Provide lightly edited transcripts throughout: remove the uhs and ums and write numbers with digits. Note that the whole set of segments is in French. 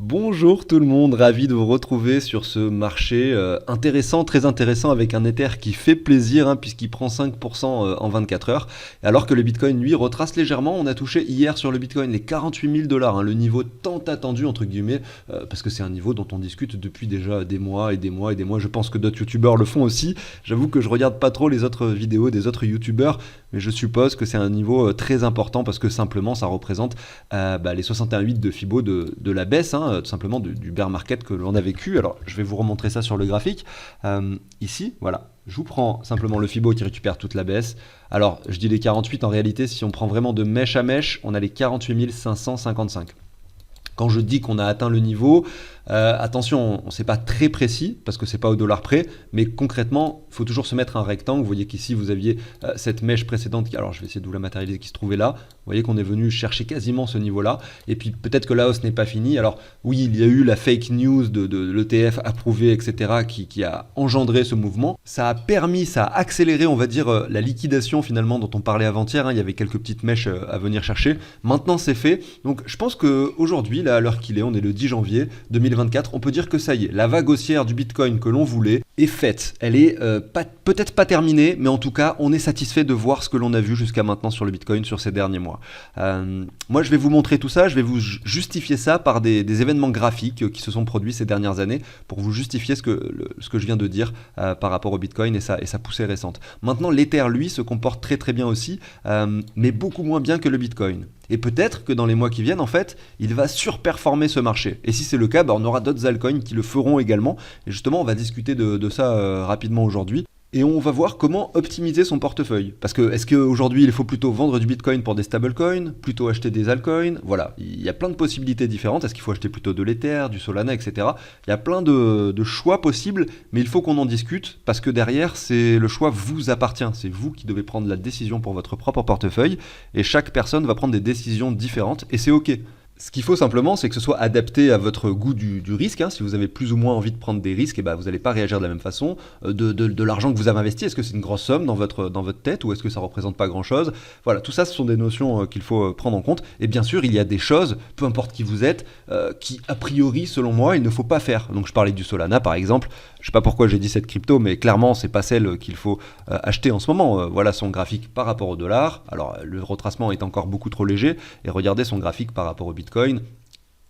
Bonjour tout le monde, ravi de vous retrouver sur ce marché intéressant, très intéressant avec un Ether qui fait plaisir puisqu'il prend 5% en 24 heures. Alors que le Bitcoin lui retrace légèrement, on a touché hier sur le Bitcoin les 48 000 $, le niveau tant attendu entre guillemets, parce que c'est un niveau dont on discute depuis déjà des mois et des mois et des mois. Je pense que d'autres youtubeurs le font aussi. J'avoue que je regarde pas trop les autres vidéos des autres youtubeurs, mais je suppose que c'est un niveau très important parce que simplement ça représente les 61,8 de Fibo de la baisse, tout simplement du bear market que l'on a vécu. Alors je vais vous remontrer ça sur le graphique. Ici, voilà, je vous prends simplement le Fibo qui récupère toute la baisse. Alors je dis les 48, en réalité si on prend vraiment de mèche à mèche, on a les 48 555. Quand je dis qu'on a atteint le niveau, attention, c'est pas très précis parce que c'est pas au dollar près, mais concrètement, il faut toujours se mettre un rectangle. Vous voyez qu'ici vous aviez cette mèche précédente, alors je vais essayer de vous la matérialiser, qui se trouvait là. Vous voyez qu'on est venu chercher quasiment ce niveau-là, et puis peut-être que la hausse n'est pas finie. Alors oui, il y a eu la fake news de l'ETF approuvé, etc., qui a engendré ce mouvement. Ça a permis, ça a accéléré, on va dire, la liquidation finalement dont on parlait avant-hier. Il y avait quelques petites mèches à venir chercher. Maintenant c'est fait, donc je pense qu'aujourd'hui, là, à l'heure qu'il est, on est le 10 janvier 2024, on peut dire que ça y est, la vague haussière du Bitcoin que l'on voulait est faite. Elle est peut-être pas terminée, mais en tout cas, on est satisfait de voir ce que l'on a vu jusqu'à maintenant sur le Bitcoin sur ces derniers mois. Moi, je vais vous montrer tout ça, je vais vous justifier ça par des événements graphiques qui se sont produits ces dernières années pour vous justifier ce que je viens de dire par rapport au Bitcoin et sa poussée récente. Maintenant, l'Ether, lui, se comporte très très bien aussi, mais beaucoup moins bien que le Bitcoin. Et peut-être que dans les mois qui viennent, en fait, il va surperformer ce marché. Et si c'est le cas, on aura d'autres altcoins qui le feront également. Et justement, on va discuter de ça rapidement aujourd'hui. Et on va voir comment optimiser son portefeuille. Parce que est-ce qu'aujourd'hui il faut plutôt vendre du Bitcoin pour des stablecoins, plutôt acheter des altcoins? Voilà, il y a plein de possibilités différentes. Est-ce qu'il faut acheter plutôt de l'Ether, du Solana, etc. Il y a plein de choix possibles, mais il faut qu'on en discute parce que derrière, le choix vous appartient. C'est vous qui devez prendre la décision pour votre propre portefeuille et chaque personne va prendre des décisions différentes et c'est ok. Ce qu'il faut simplement, c'est que ce soit adapté à votre goût du risque. Si vous avez plus ou moins envie de prendre des risques, vous n'allez pas réagir de la même façon. De l'argent que vous avez investi, est-ce que c'est une grosse somme dans votre tête ou est-ce que ça ne représente pas grand-chose? Voilà, tout ça, ce sont des notions qu'il faut prendre en compte. Et bien sûr, il y a des choses, peu importe qui vous êtes, qui, a priori, selon moi, il ne faut pas faire. Donc je parlais du Solana, par exemple. Je ne sais pas pourquoi j'ai dit cette crypto, mais clairement, c'est pas celle qu'il faut acheter en ce moment. Voilà son graphique par rapport au dollar. Alors, le retracement est encore beaucoup trop léger. Et regardez son graphique par rapport au Bitcoin.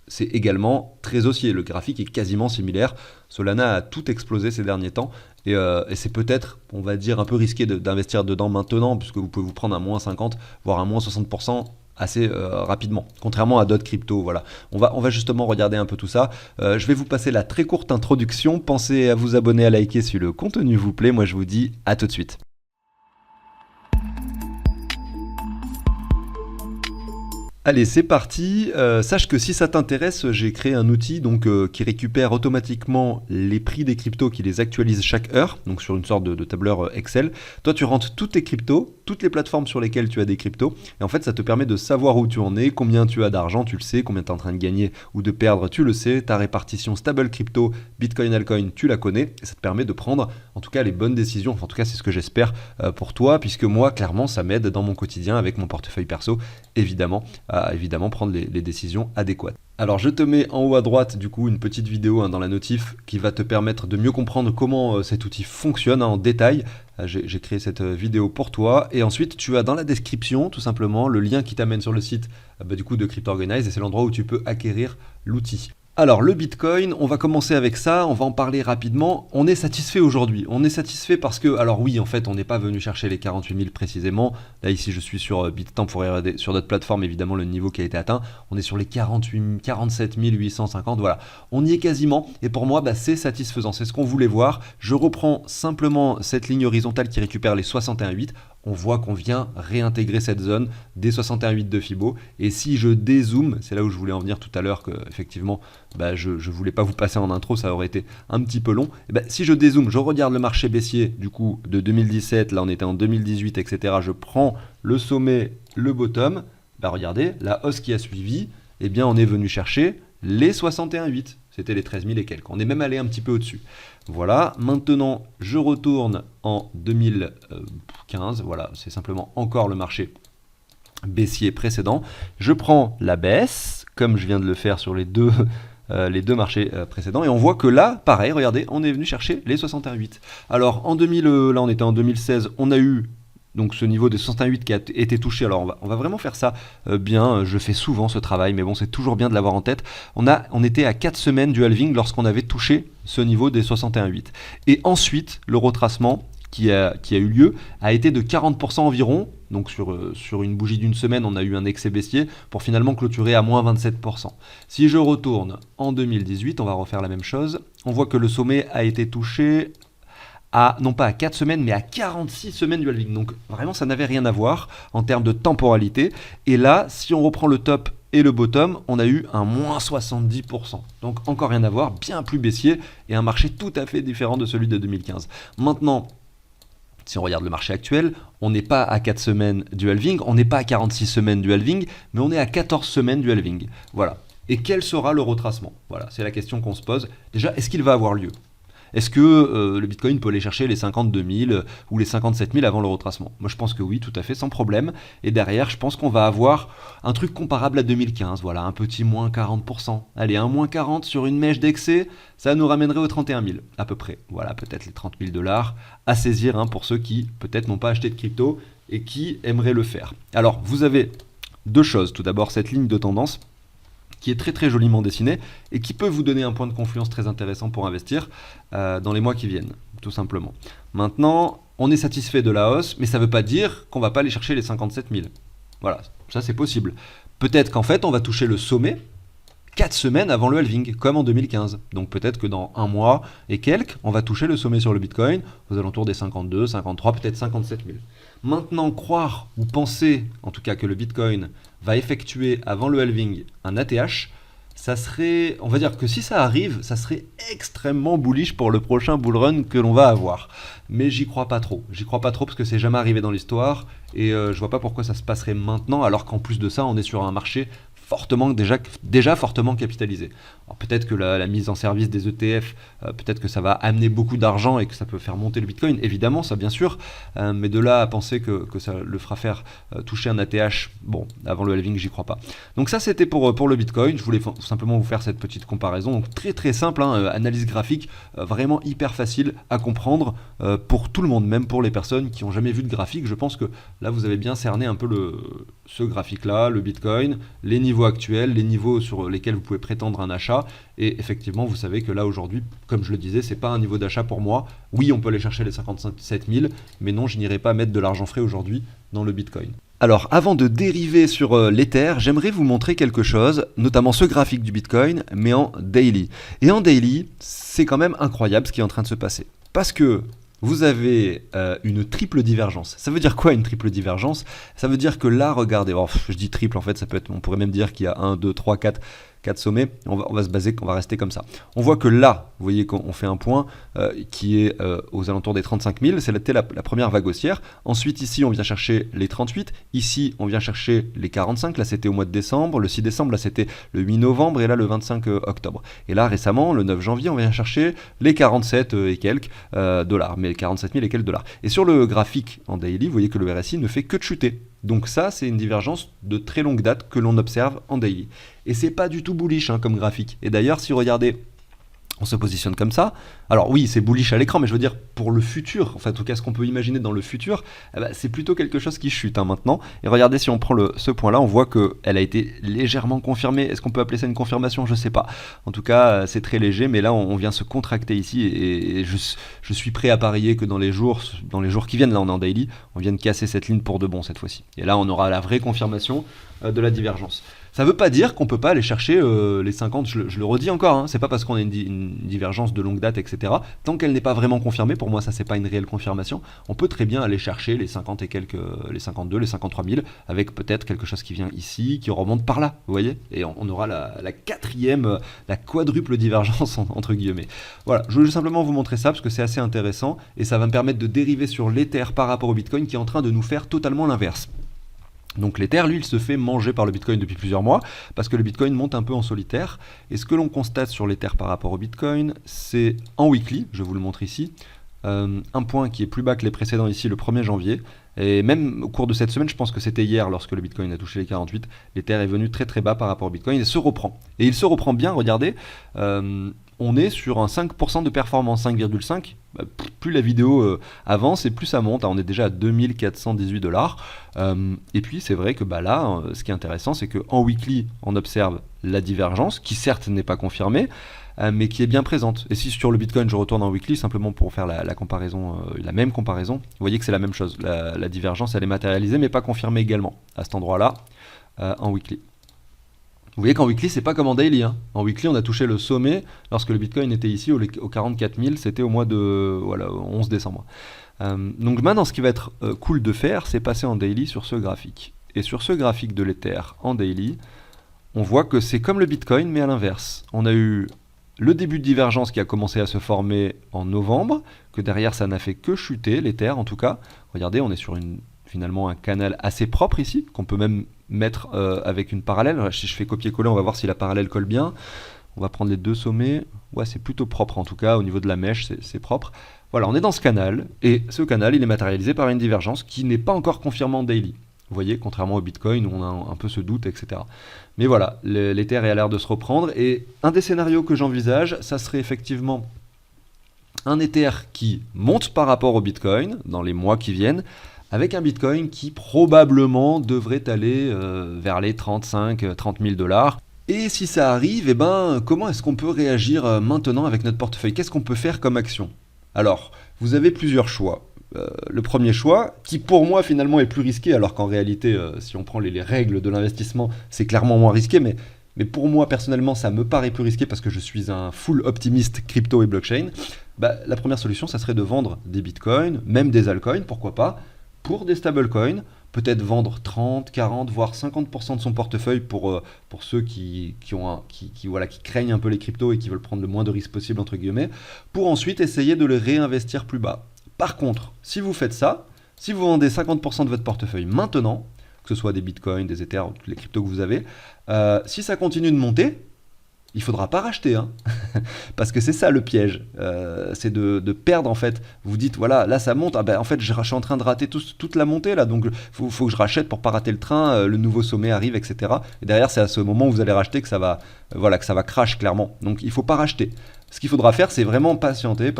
C'est également très haussier. Le graphique est quasiment similaire. Solana a tout explosé ces derniers temps. Et c'est peut-être, on va dire, un peu risqué d'investir dedans maintenant, puisque vous pouvez vous prendre un moins 50, voire un moins 60% assez rapidement, contrairement à d'autres cryptos. Voilà. On va justement regarder un peu tout ça. Je vais vous passer la très courte introduction. Pensez à vous abonner, à liker si le contenu vous plaît. Moi, je vous dis à tout de suite. Allez, c'est parti. Sache que si ça t'intéresse, j'ai créé un outil qui récupère automatiquement les prix des cryptos, qui les actualise chaque heure, donc sur une sorte de tableur Excel. Toi, tu rentres toutes tes cryptos, toutes les plateformes sur lesquelles tu as des cryptos, et en fait, ça te permet de savoir où tu en es, combien tu as d'argent, tu le sais, combien tu es en train de gagner ou de perdre, tu le sais, ta répartition stable crypto, Bitcoin, altcoin, tu la connais, et ça te permet de prendre, en tout cas, les bonnes décisions. Enfin, en tout cas, c'est ce que j'espère pour toi, puisque moi, clairement, ça m'aide dans mon quotidien avec mon portefeuille perso, évidemment. À évidemment prendre les décisions adéquates. Alors je te mets en haut à droite du coup une petite vidéo dans la notif qui va te permettre de mieux comprendre comment cet outil fonctionne en détail. J'ai créé cette vidéo pour toi et ensuite tu as dans la description tout simplement le lien qui t'amène sur le site du coup de CryptOrganize et c'est l'endroit où tu peux acquérir l'outil. Alors le Bitcoin, on va commencer avec ça, on va en parler rapidement. On est satisfait aujourd'hui, on est satisfait parce que, alors oui en fait on n'est pas venu chercher les 48 000 précisément. Là ici je suis sur Bitstamp pour regarder sur d'autres plateformes évidemment le niveau qui a été atteint. On est sur les 47 850, voilà. On y est quasiment et pour moi c'est satisfaisant, c'est ce qu'on voulait voir. Je reprends simplement cette ligne horizontale qui récupère les 61,8. On voit qu'on vient réintégrer cette zone des 61,8 de Fibo. Et si je dézoome, c'est là où je voulais en venir tout à l'heure, que effectivement, je ne voulais pas vous passer en intro, ça aurait été un petit peu long. Et si je dézoome, je regarde le marché baissier du coup de 2017, là on était en 2018, etc. Je prends le sommet, le bottom. Regardez, la hausse qui a suivi, eh bien on est venu chercher les 61,8. C'était les 13 000 et quelques. On est même allé un petit peu au-dessus. Voilà, maintenant je retourne en 2015. Voilà, c'est simplement encore le marché baissier précédent. Je prends la baisse, comme je viens de le faire sur les deux les deux marchés précédents. Et on voit que là, pareil, regardez, on est venu chercher les 61,8. Alors en 2000, là on était en 2016, on a eu donc ce niveau de 61,8 qui a été touché. Alors on va vraiment faire ça bien, je fais souvent ce travail, mais bon c'est toujours bien de l'avoir en tête. On était à 4 semaines du halving lorsqu'on avait touché ce niveau des 61,8. Et ensuite, le retracement qui a eu lieu a été de 40% environ. Donc sur une bougie d'une semaine, on a eu un excès baissier pour finalement clôturer à moins 27%. Si je retourne en 2018, on va refaire la même chose. On voit que le sommet a été touché non pas à 4 semaines, mais à 46 semaines du halving. Donc vraiment, ça n'avait rien à voir en termes de temporalité. Et là, si on reprend le top et le bottom, on a eu un moins 70%. Donc encore rien à voir, bien plus baissier et un marché tout à fait différent de celui de 2015. Maintenant, si on regarde le marché actuel, on n'est pas à 4 semaines du halving, on n'est pas à 46 semaines du halving, mais on est à 14 semaines du halving. Voilà. Et quel sera le retracement? Voilà, c'est la question qu'on se pose. Déjà, est-ce qu'il va avoir lieu? Est-ce que le Bitcoin peut aller chercher les 52 000 ou les 57 000 avant le retracement? Moi je pense que oui, tout à fait, sans problème. Et derrière, je pense qu'on va avoir un truc comparable à 2015, voilà, un petit moins 40%. Allez, un moins 40 sur une mèche d'excès, ça nous ramènerait aux 31 000 à peu près. Voilà, peut-être les 30 000 $ à saisir pour ceux qui peut-être n'ont pas acheté de crypto et qui aimeraient le faire. Alors, vous avez deux choses. Tout d'abord, cette ligne de tendance qui est très très joliment dessiné et qui peut vous donner un point de confluence très intéressant pour investir dans les mois qui viennent, tout simplement. Maintenant, on est satisfait de la hausse, mais ça ne veut pas dire qu'on ne va pas aller chercher les 57 000. Voilà, ça c'est possible. Peut-être qu'en fait, on va toucher le sommet 4 semaines avant le halving, comme en 2015. Donc peut-être que dans un mois et quelques, on va toucher le sommet sur le Bitcoin, aux alentours des 52, 53, peut-être 57 000. Maintenant, croire ou penser, en tout cas, que le Bitcoin va effectuer avant le halving un ATH, ça serait, on va dire que si ça arrive, ça serait extrêmement bullish pour le prochain bull run que l'on va avoir. Mais j'y crois pas trop. J'y crois pas trop parce que c'est jamais arrivé dans l'histoire et je vois pas pourquoi ça se passerait maintenant alors qu'en plus de ça, on est sur un marché déjà fortement capitalisé. Alors peut-être que la mise en service des ETF, peut-être que ça va amener beaucoup d'argent et que ça peut faire monter le Bitcoin, évidemment, ça bien sûr, mais de là à penser que ça le fera faire toucher un ATH, bon, avant le halving, j'y crois pas. Donc ça, c'était pour le Bitcoin. Je voulais simplement vous faire cette petite comparaison. Donc très très simple, analyse graphique, vraiment hyper facile à comprendre pour tout le monde, même pour les personnes qui n'ont jamais vu de graphique. Je pense que là, vous avez bien cerné un peu ce graphique-là, le Bitcoin, les niveaux actuels, les niveaux sur lesquels vous pouvez prétendre un achat. Et effectivement, vous savez que là, aujourd'hui, comme je le disais, c'est pas un niveau d'achat pour moi. Oui, on peut aller chercher les 57 000, mais non, je n'irai pas mettre de l'argent frais aujourd'hui dans le Bitcoin. Alors, avant de dériver sur l'Ether, j'aimerais vous montrer quelque chose, notamment ce graphique du Bitcoin, mais en daily. Et en daily, c'est quand même incroyable ce qui est en train de se passer. Parce que vous avez une triple divergence. Ça veut dire quoi une triple divergence? Ça veut dire que là, regardez, je dis triple en fait, ça peut être, on pourrait même dire qu'il y a 1, 2, 3, 4 sommets, on va rester comme ça. On voit que là, vous voyez qu'on fait un point qui est aux alentours des 35 000, c'était la première vague haussière. Ensuite ici on vient chercher les 38, ici on vient chercher les 45, là c'était au mois de décembre, le 6 décembre, là c'était le 8 novembre et là le 25 octobre. Et là récemment, le 9 janvier, on vient chercher les 47 et quelques dollars, mais 47 000 et quelques dollars. Et sur le graphique en daily, vous voyez que le RSI ne fait que de chuter. Donc ça, c'est une divergence de très longue date que l'on observe en daily. Et c'est pas du tout bullish comme graphique. Et d'ailleurs, si vous regardez, on se positionne comme ça. Alors oui, c'est bullish à l'écran, mais je veux dire pour le futur, enfin en tout cas ce qu'on peut imaginer dans le futur, c'est plutôt quelque chose qui chute maintenant. Et regardez, si on prend ce point-là, on voit qu'elle a été légèrement confirmée. Est-ce qu'on peut appeler ça une confirmation? Je sais pas. En tout cas, c'est très léger, mais là on vient se contracter ici et je suis prêt à parier que dans les jours qui viennent, là on est en daily, on vient de casser cette ligne pour de bon cette fois-ci. Et là on aura la vraie confirmation de la divergence. Ça ne veut pas dire qu'on ne peut pas aller chercher les 50, je le redis encore, c'est pas parce qu'on a une divergence de longue date, etc. Tant qu'elle n'est pas vraiment confirmée, pour moi ça c'est pas une réelle confirmation, on peut très bien aller chercher les 50 et quelques, les 52, les 53 000, avec peut-être quelque chose qui vient ici, qui remonte par là, vous voyez. Et on aura la quatrième, la quadruple divergence entre guillemets. Voilà, je voulais simplement vous montrer ça parce que c'est assez intéressant et ça va me permettre de dériver sur l'Ether par rapport au Bitcoin qui est en train de nous faire totalement l'inverse. Donc l'Ether, lui, il se fait manger par le Bitcoin depuis plusieurs mois parce que le Bitcoin monte un peu en solitaire. Et ce que l'on constate sur l'Ether par rapport au Bitcoin, c'est en weekly, je vous le montre ici, un point qui est plus bas que les précédents ici le 1er janvier. Et même au cours de cette semaine, je pense que c'était hier lorsque le Bitcoin a touché les 48, l'Ether est venu très très bas par rapport au Bitcoin et se reprend. Et il se reprend bien, regardez, on est sur un 5% de performance, 5,5. Plus la vidéo avance et plus ça monte. On est déjà à 2418 $. Et puis c'est vrai que là, ce qui est intéressant, c'est qu'en weekly, on observe la divergence, qui certes n'est pas confirmée, mais qui est bien présente. Et si sur le Bitcoin je retourne en weekly, simplement pour faire la comparaison, la même comparaison, vous voyez que c'est la même chose. La divergence elle est matérialisée mais pas confirmée également à cet endroit-là en weekly. Vous voyez qu'en weekly c'est pas comme en daily. En weekly on a touché le sommet lorsque le Bitcoin était ici au 44 000, c'était au mois de 11 décembre. Donc maintenant ce qui va être cool de faire, c'est passer en daily sur ce graphique. Et sur ce graphique de l'Ether en daily, on voit que c'est comme le Bitcoin mais à l'inverse. On a eu le début de divergence qui a commencé à se former en novembre, que derrière ça n'a fait que chuter, l'Ether en tout cas. Regardez, on est sur finalement un canal assez propre ici, qu'on peut même mettre avec une parallèle. Si je fais copier-coller, on va voir si la parallèle colle bien. On va prendre les deux sommets. Ouais, c'est plutôt propre en tout cas, au niveau de la mèche, c'est propre. Voilà, on est dans ce canal, et ce canal, il est matérialisé par une divergence qui n'est pas encore confirmée en daily. Vous voyez, contrairement au Bitcoin où on a un peu ce doute, etc. Mais voilà, l'Ether a l'air de se reprendre. Et un des scénarios que j'envisage, ça serait effectivement un Ether qui monte par rapport au Bitcoin dans les mois qui viennent, avec un Bitcoin qui probablement devrait aller vers les 30 000 $. Et si ça arrive, comment est-ce qu'on peut réagir maintenant avec notre portefeuille? Qu'est-ce qu'on peut faire comme action? Alors, vous avez plusieurs choix. Le premier choix, qui pour moi finalement est plus risqué, alors qu'en réalité, si on prend les règles de l'investissement, c'est clairement moins risqué, mais pour moi personnellement, ça me paraît plus risqué parce que je suis un full optimiste crypto et blockchain. La première solution, ça serait de vendre des bitcoins, même des altcoins, pourquoi pas, pour des stablecoins, peut-être vendre 30, 40, voire 50% de son portefeuille pour ceux qui craignent un peu les cryptos et qui veulent prendre le moins de risques possible, entre guillemets, pour ensuite essayer de les réinvestir plus bas. Par contre, si vous faites ça, si vous vendez 50% de votre portefeuille maintenant, que ce soit des bitcoins, des ethers, toutes les cryptos que vous avez, si ça continue de monter, il ne faudra pas racheter, parce que c'est ça le piège, c'est de perdre en fait. Vous dites voilà, là ça monte, en fait je suis en train de rater toute la montée là, donc faut que je rachète pour pas rater le train, le nouveau sommet arrive, etc. Et derrière c'est à ce moment où vous allez racheter que ça va crash clairement. Donc il ne faut pas racheter. Ce qu'il faudra faire, c'est vraiment patienter,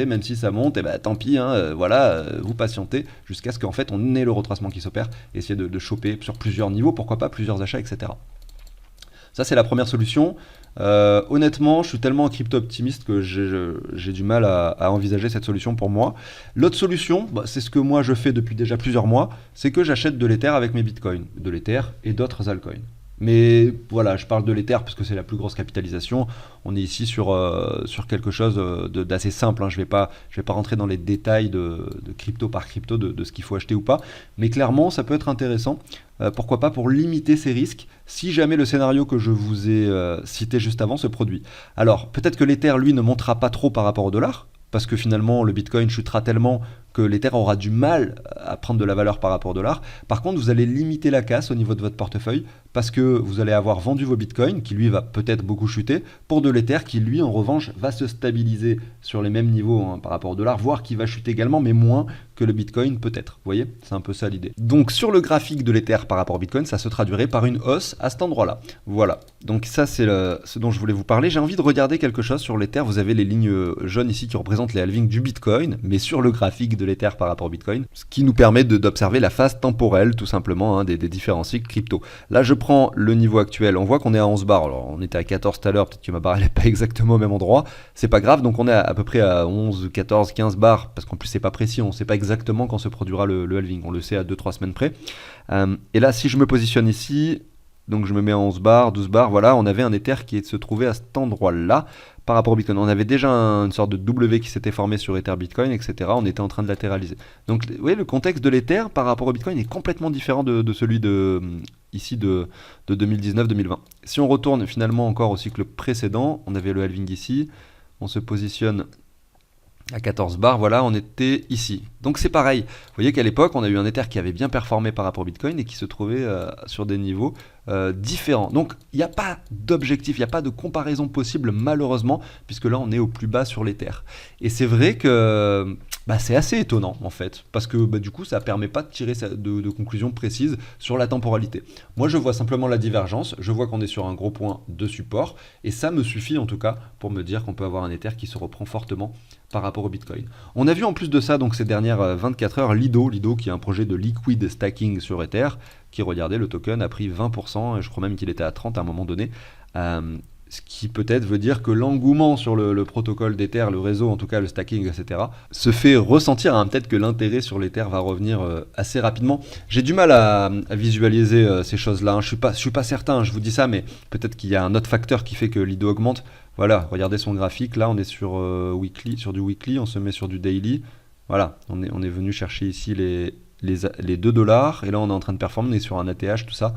même si ça monte, tant pis, vous patientez jusqu'à ce qu'en fait on ait le retracement qui s'opère, et essayer de choper sur plusieurs niveaux, pourquoi pas plusieurs achats, etc. Ça c'est la première solution. Honnêtement, je suis tellement crypto optimiste que j'ai du mal à envisager cette solution pour moi. L'autre solution, c'est ce que moi je fais depuis déjà plusieurs mois, c'est que j'achète de l'Ether avec mes bitcoins, de l'Ether et d'autres altcoins. Mais voilà, je parle de l'Ether parce que c'est la plus grosse capitalisation. On est ici sur quelque chose d'assez simple. Je vais pas rentrer dans les détails de crypto par crypto, de ce qu'il faut acheter ou pas. Mais clairement, ça peut être intéressant. Pourquoi pas pour limiter ces risques si jamais le scénario que je vous ai cité juste avant se produit. Alors, peut-être que l'Ether, lui, ne montera pas trop par rapport au dollar, parce que finalement, le Bitcoin chutera tellement que l'Ether aura du mal à prendre de la valeur par rapport au dollar. Par contre, vous allez limiter la casse au niveau de votre portefeuille parce que vous allez avoir vendu vos bitcoins, qui lui va peut-être beaucoup chuter, pour de l'Ether qui lui en revanche va se stabiliser sur les mêmes niveaux par rapport au dollar, voire qui va chuter également, mais moins que le bitcoin peut-être. Vous voyez, c'est un peu ça l'idée. Donc sur le graphique de l'Ether par rapport au bitcoin, ça se traduirait par une hausse à cet endroit-là. Voilà, donc ça c'est ce dont je voulais vous parler. J'ai envie de regarder quelque chose sur l'Ether. Vous avez les lignes jaunes ici qui représentent les halvings du bitcoin, mais sur le graphique de l'Ether par rapport au bitcoin, ce qui nous permet d'observer la phase temporelle tout simplement des différents cycles crypto. Là je prends le niveau actuel, on voit qu'on est à 11 bars, alors on était à 14 tout à l'heure, peut-être que ma barre n'est pas exactement au même endroit, c'est pas grave, donc on est à peu près à 11, 14, 15 bars, parce qu'en plus c'est pas précis, on sait pas exactement quand se produira le halving, on le sait à 2-3 semaines près. Et là si je me positionne ici, donc je me mets à 11 bars, 12 bars, voilà, on avait un Ether qui se trouvait à cet endroit-là, par rapport au Bitcoin. On avait déjà une sorte de W qui s'était formé sur Ether Bitcoin, etc. On était en train de latéraliser. Donc, vous voyez, le contexte de l'Ether par rapport au Bitcoin est complètement différent de celui ici de 2019-2020. Si on retourne finalement encore au cycle précédent, on avait le halving ici, on se positionne à 14 bars, voilà, on était ici. Donc c'est pareil, vous voyez qu'à l'époque on a eu un Ether qui avait bien performé par rapport au Bitcoin et qui se trouvait sur des niveaux différents. Donc il n'y a pas d'objectif, il n'y a pas de comparaison possible malheureusement, puisque là on est au plus bas sur l'Ether. Et c'est vrai que c'est assez étonnant en fait, parce que du coup ça ne permet pas de tirer de conclusions précises sur la temporalité. Moi je vois simplement la divergence, je vois qu'on est sur un gros point de support, et ça me suffit en tout cas pour me dire qu'on peut avoir un Ether qui se reprend fortement par rapport au Bitcoin. On a vu en plus de ça donc ces dernières 24 heures Lido qui est un projet de liquid stacking sur Ether, qui regardez le token a pris 20%, et je crois même qu'il était à 30 à un moment donné. Ce qui peut-être veut dire que l'engouement sur le protocole d'Ether, le réseau, en tout cas le stacking, etc., se fait ressentir. Peut-être que l'intérêt sur l'Ether va revenir assez rapidement. J'ai du mal à visualiser ces choses-là. Je suis pas certain, je vous dis ça, mais peut-être qu'il y a un autre facteur qui fait que Lido augmente. Voilà, regardez son graphique. Là, on est sur du weekly, on se met sur du daily. Voilà, on est venu chercher ici les 2 dollars, et là on est en train de performer, on est sur un ATH, tout ça.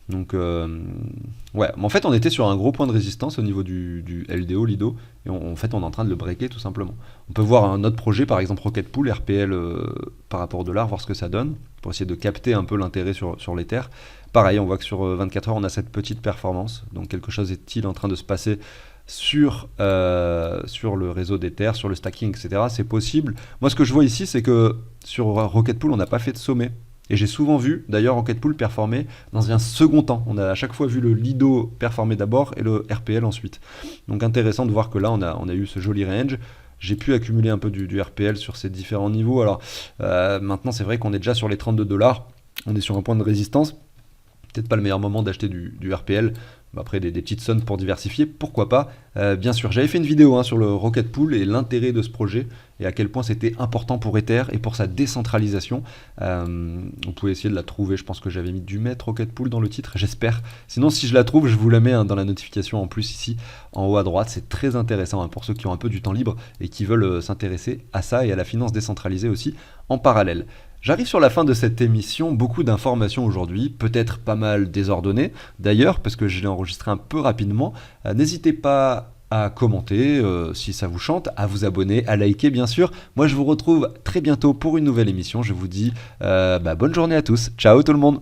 Donc ouais, mais en fait on était sur un gros point de résistance au niveau du LDO, Lido, et en fait on est en train de le breaker tout simplement. On peut voir un autre projet, par exemple Rocket Pool, RPL par rapport au dollar, voir ce que ça donne, pour essayer de capter un peu l'intérêt sur l'Ether. Pareil, on voit que sur 24 heures on a cette petite performance, donc quelque chose est-il en train de se passer sur le réseau d'Ether, sur le stacking, etc. C'est possible. Moi ce que je vois ici, c'est que sur Rocket Pool on n'a pas fait de sommet. Et j'ai souvent vu d'ailleurs Rocket Pool performer dans un second temps. On a à chaque fois vu le Lido performer d'abord et le RPL ensuite. Donc intéressant de voir que là on a eu ce joli range. J'ai pu accumuler un peu du RPL sur ces différents niveaux. Alors maintenant c'est vrai qu'on est déjà sur les 32 dollars. On est sur un point de résistance. Peut-être pas le meilleur moment d'acheter du RPL. Après des petites sommes pour diversifier, pourquoi pas. Bien sûr, j'avais fait une vidéo sur le Rocket Pool et l'intérêt de ce projet et à quel point c'était important pour Ether et pour sa décentralisation. On pouvait essayer de la trouver, je pense que j'avais mis du mettre Rocket Pool dans le titre, j'espère. Sinon si je la trouve, je vous la mets dans la notification en plus ici en haut à droite. C'est très intéressant pour ceux qui ont un peu du temps libre et qui veulent s'intéresser à ça et à la finance décentralisée aussi en parallèle. J'arrive sur la fin de cette émission, beaucoup d'informations aujourd'hui, peut-être pas mal désordonnées d'ailleurs, parce que je l'ai enregistré un peu rapidement. N'hésitez pas à commenter si ça vous chante, à vous abonner, à liker bien sûr. Moi je vous retrouve très bientôt pour une nouvelle émission, je vous dis bonne journée à tous, ciao tout le monde.